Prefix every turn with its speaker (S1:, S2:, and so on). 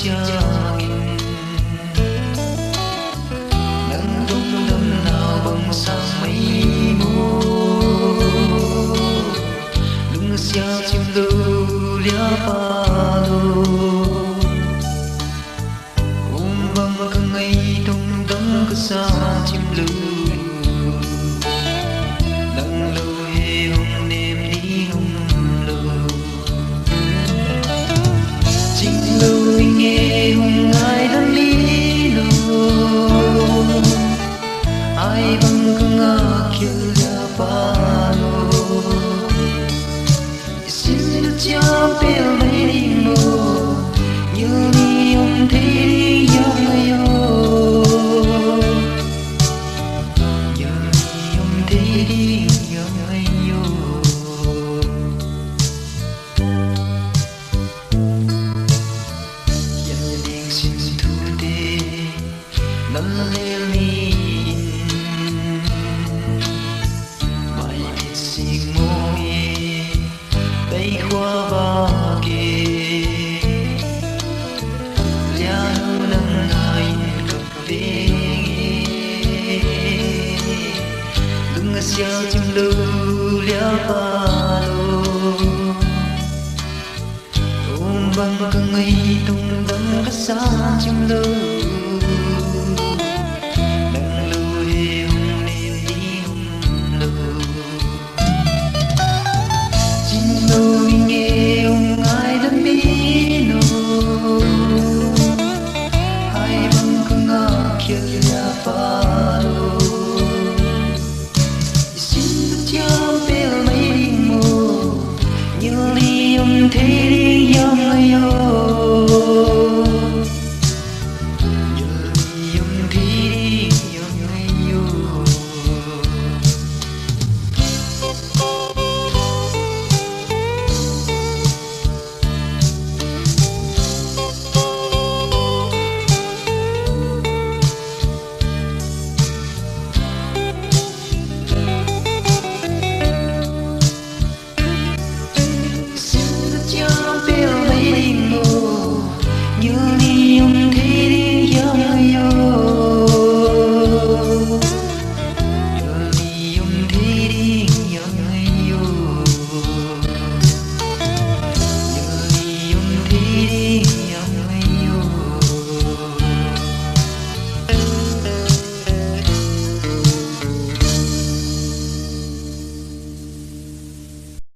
S1: cha nghìn nắng đông năm nào bông sang mây mù lung sia chim lưu lia pa lu băng cả ngày đông đông cứ xa chim lưu nắng lưu hê hồng nêm đi hồng lưu chim lưu nghe hồng ai đang đi lưu ai băng cả ngã kia lia pa lu xin được cha bèo mấy đi mồ như đi ông thấy gió ngày sia chim lưu lia pa lu băng cả ngày tung đâm cả xa chim lưu nắng lưu hê hồng nêm đi hồng lưu chim lưu nghe hồng ai đang đi lu ai băng cả ngã kia lia pa lu thế đi gió ngày như đi ông